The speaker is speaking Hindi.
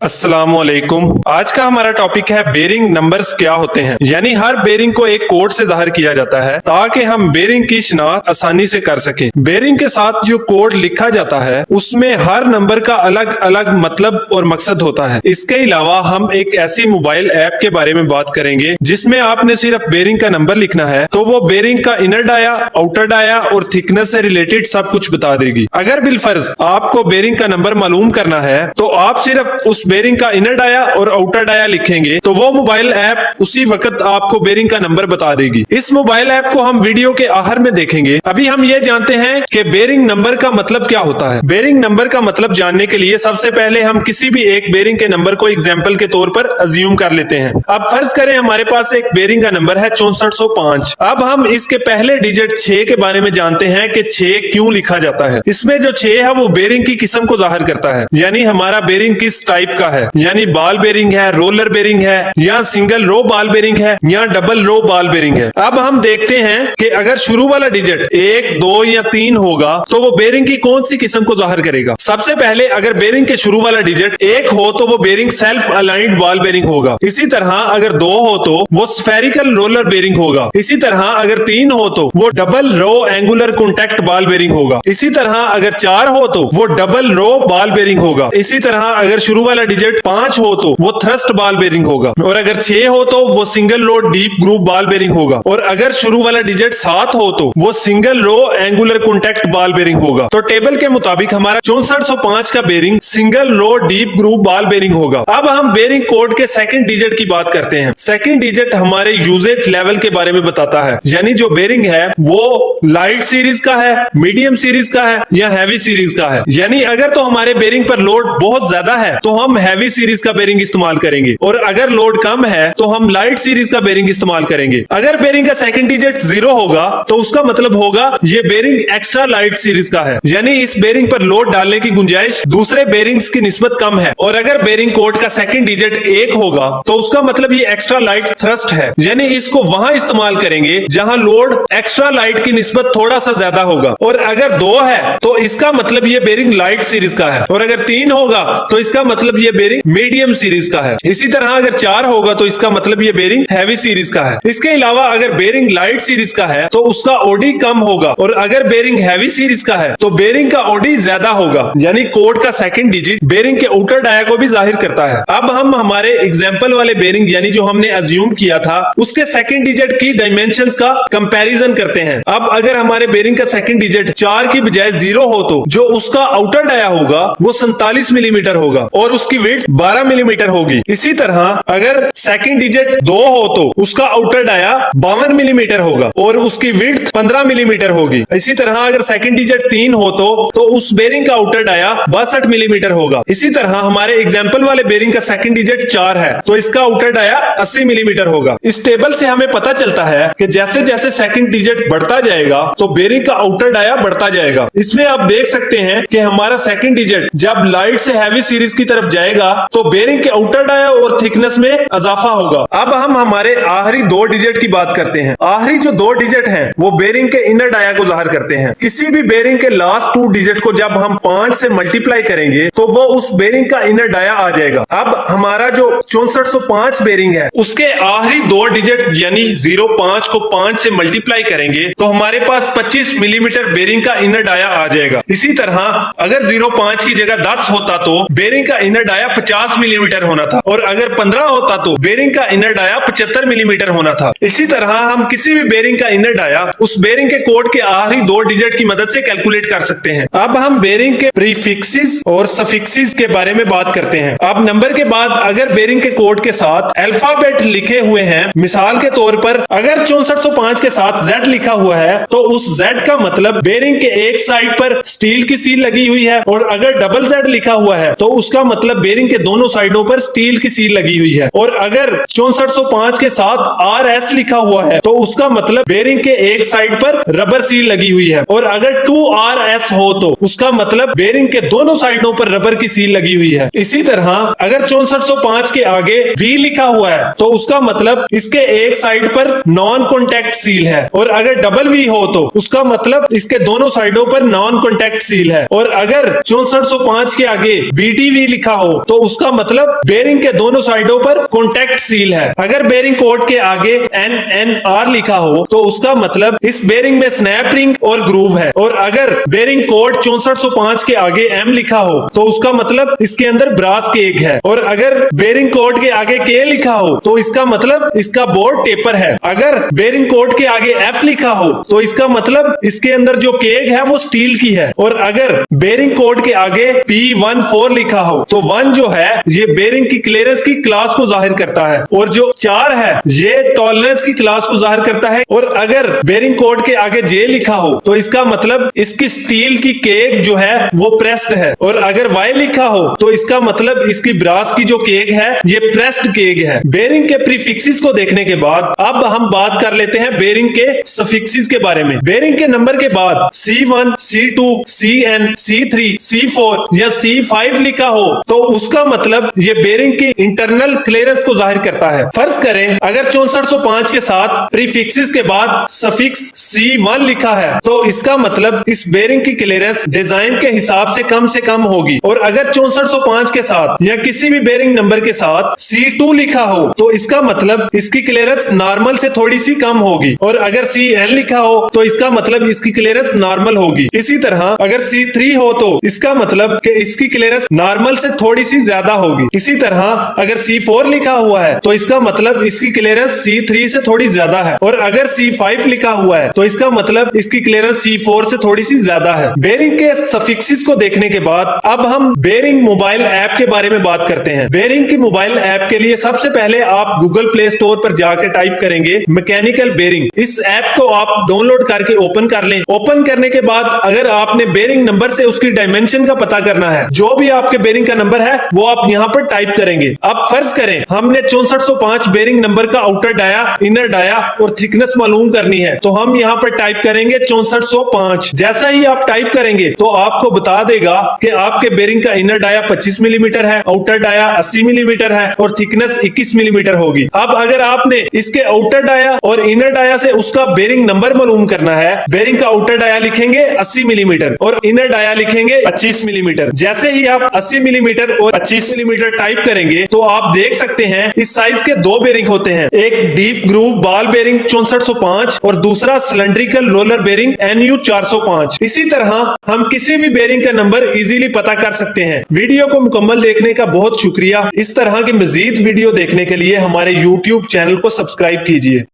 अस्सलामुअलैकुम। आज का हमारा टॉपिक है बेरिंग नंबर्स क्या होते हैं। यानी हर बेरिंग को एक कोड से जाहिर किया जाता है ताकि हम बेरिंग की शिनाख्त आसानी से कर सकें। बेरिंग के साथ जो कोड लिखा जाता है उसमें हर नंबर का अलग अलग मतलब और मकसद होता है। इसके अलावा हम एक ऐसी मोबाइल ऐप के बारे में बात करेंगे जिसमें आपने सिर्फ बेरिंग का नंबर लिखना है तो वो बेरिंग का इनर डाया, आउटर डाया और थिकनेस से रिलेटेड सब कुछ बता देगी। अगर बिलफर्ज आपको बेरिंग का नंबर मालूम करना है तो आप सिर्फ उस बेरिंग का इनर डाया और आउटर डाया लिखेंगे तो वो मोबाइल ऐप उसी वक्त आपको बेरिंग का नंबर बता देगी। इस मोबाइल ऐप को हम वीडियो के आखिर में देखेंगे। अभी हम ये जानते हैं कि बेरिंग नंबर का मतलब क्या होता है। बेरिंग नंबर का मतलब जानने के लिए सबसे पहले हम किसी भी एक बेरिंग के नंबर को एग्जाम्पल के तौर पर अज्यूम कर लेते हैं। अब फर्ज करें हमारे पास एक बेरिंग का नंबर है 6405। अब हम इसके पहले डिजिट 6 के बारे में जानते हैं कि 6 क्यों लिखा जाता है। इसमें जो 6 है वो बेरिंग की किस्म को जाहिर करता है, यानी हमारा बेरिंग किस टाइप का है, यानी बॉल बेरिंग है, रोलर बेरिंग है, या सिंगल रो बॉल बेरिंग है, या डबल रो बॉल बेरिंग है। अब हम देखते हैं कि अगर शुरू वाला डिजिट 1, 2 या 3 होगा तो वो बेरिंग की कौन सी किस्म को जाहिर करेगा। सबसे पहले अगर बेरिंग के शुरू वाला डिजिट 1 हो तो वो bearing self aligned ball bearing होगा। इसी तरह अगर 2 हो तो वो स्फेरिकल रोलर बेरिंग होगा। इसी तरह अगर 3 हो तो वो double row angular contact ball bearing होगा। इसी तरह अगर 4 हो तो वो डबल रो बॉल बेरिंग होगा। इसी तरह अगर शुरू वाला डिजिट 5 हो तो वो थ्रस्ट बॉल बेरिंग होगा, और अगर 6 हो तो वो single row deep groove ball bearing होगा, और अगर शुरू वाला डिजिट 7 हो तो वो single row angular contact ball bearing होगा। तो टेबल के मुताबिक हमारा 6405 का bearing single row deep groove ball bearing होगा। अब हम बेरिंग कोड के सेकंड डिजिट की बात करते हैं। सेकंड डिजिट हमारे यूजेज लेवल के बारे में बताता है, यानी जो बेरिंग है वो लाइट सीरीज का है, मीडियम सीरीज का है या हैवी सीरीज का है। यानी अगर तो हमारे बेरिंग पर लोड बहुत ज्यादा है तो हम हैवी सीरीज का बेरिंग इस्तेमाल करेंगे, और अगर लोड कम है तो हम लाइट सीरीज का बेरिंग इस्तेमाल करेंगे। अगर बेरिंग का सेकंड डिजिट 0 होगा तो उसका मतलब होगा ये बेरिंग एक्स्ट्रा लाइट सीरीज का है, यानी इस बेरिंग पर लोड डालने की गुंजाइश दूसरे बेरिंग्स की निस्बत कम है। और अगर बेरिंग कोड का सेकंड डिजिट 1 होगा तो उसका मतलब ये एक्स्ट्रा लाइट थ्रस्ट है, यानी इसको वहां इस्तेमाल करेंगे जहां लोड एक्स्ट्रा लाइट की निस्बत थोड़ा सा ज्यादा होगा। और अगर 2 है तो इसका मतलब ये बेरिंग लाइट सीरीज का है, और अगर 3 होगा तो इसका मतलब ये बेरिंग मीडियम सीरीज का है। इसी तरह अगर 4 होगा तो इसका मतलब ये बेरिंग हैवी सीरीज का है। इसके अलावा अगर बेरिंग लाइट सीरीज का है तो उसका ओडी कम होगा, और अगर बेरिंग हैवी सीरीज का है तो बेरिंग का ओडी ज्यादा होगा। यानी कोड का सेकंड डिजिट बेरिंग के आउटर डाया को भी जाहिर करता है। अब हम हमारे एग्जाम्पल वाले बेरिंग यानी जो हमने अज्यूम किया था उसके सेकंड डिजिट की डायमेंशंस का कंपैरिजन करते हैं। अब अगर हमारे बेरिंग का सेकंड डिजिट 4 की बजाय 0 हो तो जो उसका आउटर डाया होगा वो 47 मिलीमीटर होगा और उसकी विड्थ 12 मिलीमीटर होगी। इसी तरह अगर सेकंड डिजिट 2 हो तो उसका आउटर डाया 52 मिलीमीटर होगा और उसकी विड्थ 15 मिलीमीटर होगी। इसी तरह अगर सेकंड डिजिट 3 हो तो उस बेरिंग का आउटर डाया 62 मिलीमीटर होगा। इसी तरह हमारे एग्जाम्पल वाले बेरिंग का सेकंड डिजिट 4 है तो इसका आउटर डाया 80 मिलीमीटर होगा। इस टेबल से हमें पता चलता है कि जैसे जैसे सेकंड डिजिट बढ़ता जाएगा तो बेरिंग का आउटर डाया बढ़ता जाएगा। इसमें आप देख सकते हैं कि हमारा सेकंड डिजिट जब लाइट से हैवी सीरीज की तरफ जाएगा तो बेरिंग के आउटर डाया और थिकनेस में इजाफा होगा। अब हम हमारे आखिरी 2 डिजिट की बात करते हैं। आखिरी जो 2 डिजिट हैं वो बेरिंग के इनर डाया को जाहिर करते हैं। किसी भी बेरिंग के लास्ट 2 डिजिट को जब हम 5 से मल्टीप्लाई करेंगे तो वो उस बेरिंग का इनर डाया आ जाएगा। अब हमारा जो 6405 बेरिंग है उसके आखिरी 2 डिजिट यानी 05 को 5 से मल्टीप्लाई करेंगे तो हमारे पास 25 मिलीमीटर बेरिंग का इनर डाया आ जाएगा। इसी तरह अगर 05 की जगह 10 होता तो बेरिंग का इनर डाया 50 मिलीमीटर होना था, और अगर 15 होता तो बेरिंग का इनर डाया 75 मिलीमीटर होना था। इसी तरह हम किसी भी बेरिंग का इनर डाया उस बेरिंग के कोड के आखिरी 2 डिजिट की मदद से कैलकुलेट कर सकते हैं। अब हम बेरिंग के प्रीफिक्सेस और सफिक्सेस के बारे में बात करते हैं। अब नंबर के बाद अगर बेरिंग के कोड के साथ अल्फाबेट लिखे हुए हैं, मिसाल के तौर पर अगर 6405 के साथ Z लिखा हुआ है तो उस Z का मतलब बेरिंग के एक साइड पर स्टील की सील लगी हुई है, और अगर डबल Z लिखा हुआ है तो उसका मतलब बेरिंग के दोनों साइडों पर स्टील की सील लगी हुई है, और अगर 6405 के साथ RS लिखा हुआ है तो उसका मतलब बेरिंग के एक साइड पर रबर सील लगी हुई है, और अगर 2RS हो तो उसका मतलब बेरिंग के दोनों साइडों पर रबर की सील लगी हुई है। इसी तरह अगर 6405 के आगे V लिखा हुआ है तो उसका मतलब इसके एक साइड पर नॉन कॉन्टैक्ट सील है, और अगर डबल V हो तो उसका मतलब इसके दोनों साइडों पर नॉन कॉन्टैक्ट सील है, और अगर 6405 के आगे BDV लिखा हो हो तो उसका मतलब बेरिंग के दोनों साइडों पर कॉन्टैक्ट सील है। अगर बेरिंग कोड के आगे NNR लिखा हो तो उसका मतलब इस बेरिंग में स्नैप रिंग और ग्रूव है। और अगर बेरिंग कोड 6405 के आगे M लिखा हो तो उसका मतलब इसके अंदर ब्रास केग है। और अगर बेरिंग कोड के आगे K लिखा हो तो इसका मतलब इसका बोर्ड टेपर है। अगर बेरिंग कोड के आगे F लिखा हो तो इसका मतलब इसके अंदर जो केग है वो स्टील की है। और अगर बेरिंग कोड के आगे P14 लिखा हो तो 1 जो है ये बेरिंग की क्लियरेंस की क्लास को जाहिर करता है और जो 4 है ये टॉलरेंस की क्लास को जाहिर करता है। और अगर बेरिंग कोड के आगे J लिखा हो तो इसका मतलब इसकी स्टील की केग जो है वो प्रेस्ड है। और अगर Y लिखा हो तो इसका मतलब इसकी ब्रास की जो केग है ये प्रेस्ड केग है। बेरिंग के प्रीफिक्सेस को देखने के बाद अब हम बात कर लेते हैं बेरिंग के सफिक्सेस के बारे में। बेरिंग के नंबर के बाद C1, C2, CN, C3, C4 या C5 लिखा हो तो उसका मतलब ये बेरिंग की इंटरनल क्लियरेंस को जाहिर करता है। फर्ज करें अगर 6405 के साथ प्रीफिक्सेस के बाद सफिक्स C1 लिखा है तो इसका मतलब इस बेरिंग की क्लियरेंस डिजाइन के हिसाब से कम होगी। और अगर 6405 के साथ या किसी भी बेरिंग नंबर के साथ C2 लिखा हो तो इसका मतलब इसकी क्लियरेंस नॉर्मल से थोड़ी सी कम होगी। और अगर CN लिखा हो तो इसका मतलब इसकी क्लियरेंस नॉर्मल होगी। इसी तरह अगर C3 हो तो इसका मतलब कि इसकी क्लियरेंस नॉर्मल से थोड़ी सी ज्यादा होगी। इसी तरह अगर C4 लिखा हुआ है तो इसका मतलब इसकी क्लियरेंस C3 से थोड़ी ज्यादा है। और अगर C5 लिखा हुआ है तो इसका मतलब इसकी क्लियरेंस C4 से थोड़ी सी ज्यादा है। बेरिंग के सफिक्सेस को देखने के बाद अब हम बेरिंग मोबाइल ऐप के बारे में बात करते हैं। बेरिंग की मोबाइल ऐप के लिए सबसे पहले आप गूगल प्ले स्टोर पर जाकर टाइप करेंगे मैकेनिकल बेरिंग। इस ऐप को आप डाउनलोड करके ओपन कर लें। ओपन करने के बाद अगर आपने बेरिंग नंबर से उसकी डायमेंशन का पता करना है, जो भी आपके बेरिंग का नंबर है वो आप यहाँ पर टाइप करेंगे। अब फर्ज करें हमने 6405 बेरिंग नंबर का आउटर डाया, इनर डाया और थिकनेस मालूम करनी है तो हम यहाँ पर टाइप करेंगे 6405। जैसा ही आप टाइप करेंगे तो आपको बता देगा कि आपके बेरिंग का इनर डाया 25 मिलीमीटर है, आउटर डाया 80 मिलीमीटर है और थिकनेस 21 मिलीमीटर होगी। अब अगर आपने इसके आउटर डाया और इनर डाया से उसका बेरिंग नंबर मालूम करना है, बेरिंग का आउटर डाया लिखेंगे 80 मिलीमीटर और इनर डाया लिखेंगे 25 मिलीमीटर। जैसे ही आप 80 मिलीमीटर और 25 मिलीमीटर टाइप करेंगे तो आप देख सकते हैं इस साइज के 2 बेरिंग होते हैं, एक डीप ग्रूव बॉल बेरिंग 6405 और दूसरा सिलेंड्रिकल रोलर बेरिंग NU 405। इसी तरह हम किसी भी बेरिंग का नंबर इजीली पता कर सकते हैं। वीडियो को मुकम्मल देखने का बहुत शुक्रिया। इस तरह की मजीद वीडियो देखने के लिए हमारे YouTube चैनल को सब्सक्राइब कीजिए।